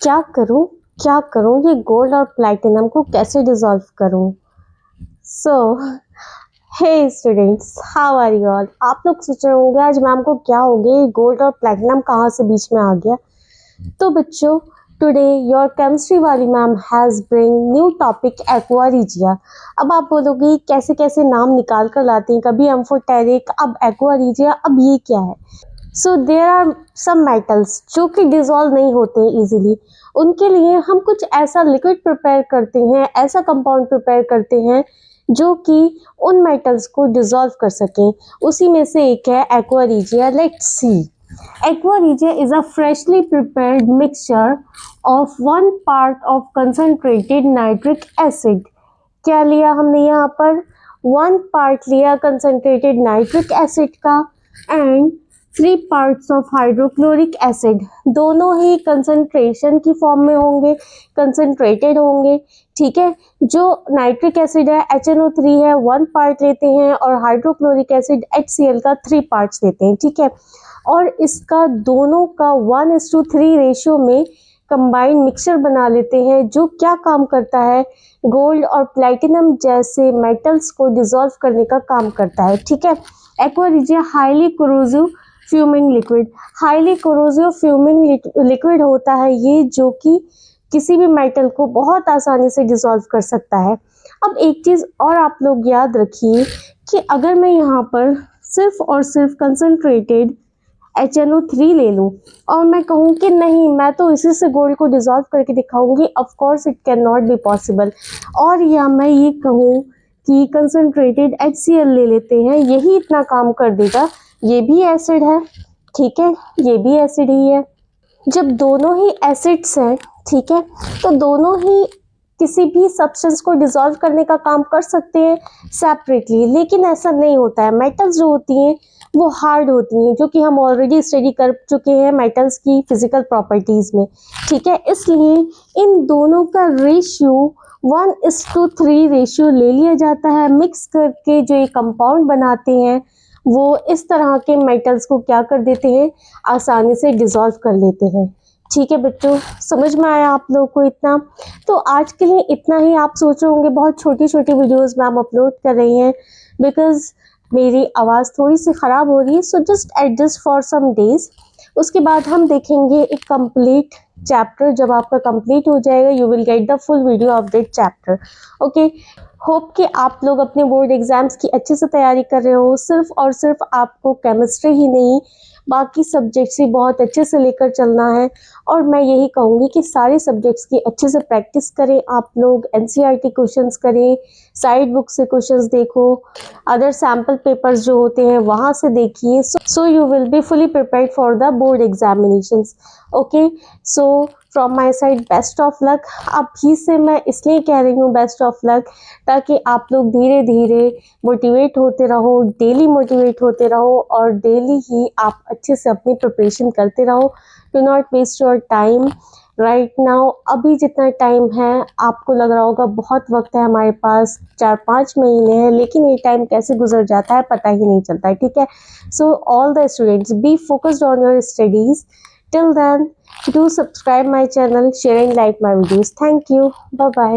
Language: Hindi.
क्या करूं ये गोल्ड और प्लैटिनम को कैसे डिसॉल्व करूं। So hey students, how are you all. आप लोग सोच रहे होंगे आज मैम को क्या हो गया, गोल्ड और प्लैटिनम कहाँ से बीच में आ गया। तो बच्चों, टुडे योर केमिस्ट्री वाली ma'am has bring new topic aqua regia. अब आप बोलोगे कैसे कैसे नाम निकाल कर लाती हैं, कभी एम्फोटेरिक, अब एक्वा रीजिया, अब ये क्या है। So there are some metals जो कि डिज़ोल्व नहीं होते हैं ईजिली। उनके लिए हम कुछ ऐसा लिक्विड प्रिपेयर करते हैं, ऐसा कंपाउंड प्रिपेयर करते हैं जो कि उन मेटल्स को डिज़ोल्व कर सकें। उसी में से एक है aqua regia. Let's see. Aqua regia is a freshly prepared mixture of 1 part of concentrated nitric acid। क्या लिया हमने यहाँ पर? 1 part लिया concentrated nitric acid का and 3 parts of hydrochloric acid। दोनों ही कंसंट्रेशन की फॉर्म में होंगे, कंसंट्रेटेड होंगे। ठीक है, जो नाइट्रिक एसिड है HNO3 है 1 पार्ट लेते हैं और हाइड्रोक्लोरिक एसिड HCl का 3 पार्ट्स लेते हैं। ठीक है, और इसका दोनों का 1:3 रेशियो में कंबाइंड मिक्सचर बना लेते हैं, जो क्या काम करता है, गोल्ड और प्लैटिनम जैसे मेटल्स को डिसॉल्व करने का काम करता है। ठीक है, aqua regia highly corrosive fuming liquid. Highly corrosive fuming liquid होता है ये, जो कि किसी भी मेटल को बहुत आसानी से डिसॉल्व कर सकता है। अब एक चीज़ और आप लोग याद रखिए कि अगर मैं यहाँ पर सिर्फ और सिर्फ कंसनट्रेटेड HNO3 ले लूँ और मैं कहूँ कि नहीं, मैं तो इसी से गोल्ड को डिसॉल्व करके दिखाऊंगी, of course it can not be possible. और या मैं ये कहूँ कि कंसनट्रेटेड HCl ले लेते हैं, यही इतना काम कर देगा। ये भी एसिड है, ठीक है, ये भी एसिड ही है। जब दोनों ही एसिड्स हैं, ठीक है, तो दोनों ही किसी भी सब्सटेंस को डिसॉल्व करने का काम कर सकते हैं सेपरेटली, लेकिन ऐसा नहीं होता है। मेटल्स जो होती हैं वो हार्ड होती हैं, जो कि हम ऑलरेडी स्टडी कर चुके हैं मेटल्स की फिजिकल प्रॉपर्टीज़ में। ठीक है, इसलिए इन दोनों का रेशियो 1:3 रेशियो ले लिया जाता है। मिक्स करके जो ये कंपाउंड बनाते हैं वो इस तरह के मेटल्स को क्या कर देते हैं, आसानी से डिसॉल्व कर लेते हैं। ठीक है बच्चों, समझ में आया आप लोगों को इतना? तो आज के लिए इतना ही। आप सोच रहे होंगे बहुत छोटी छोटी वीडियोस मैम अपलोड कर रही हैं, बिकॉज मेरी आवाज़ थोड़ी सी ख़राब हो रही है, so just adjust for some days. उसके बाद हम देखेंगे एक कंप्लीट चैप्टर। जब आपका कंप्लीट हो जाएगा you will get the full video of that chapter. Okay, hope कि आप लोग अपने बोर्ड एग्ज़ाम्स की अच्छे से तैयारी कर रहे हो। सिर्फ और सिर्फ आपको केमिस्ट्री ही नहीं, बाकी सब्जेक्ट्स भी बहुत अच्छे से लेकर चलना है। और मैं यही कहूँगी कि सारे सब्जेक्ट्स की अच्छे से प्रैक्टिस करें। आप लोग NCERT क्वेश्चंस करें, साइड बुक से क्वेश्चंस देखो, अदर सैम्पल पेपर्स जो होते हैं वहाँ से देखिए। So you will be fully prepared for the board examinations. Okay, so from my side best of luck. अभी से मैं इसलिए कह रही हूँ बेस्ट ऑफ लक, ताकि आप लोग धीरे धीरे मोटिवेट होते रहो, डेली मोटिवेट होते रहो और डेली ही आप अच्छे से अपनी प्रिपरेशन करते रहो। Do not waste your time right now. अभी जितना टाइम है, आपको लग रहा होगा बहुत वक्त है हमारे पास, 4-5 महीने हैं, लेकिन ये टाइम कैसे गुजर जाता है पता ही नहीं चलता है। ठीक है, so all the students be focused on your studies. Till then, do subscribe my channel, share and like my videos. Thank you. Bye bye.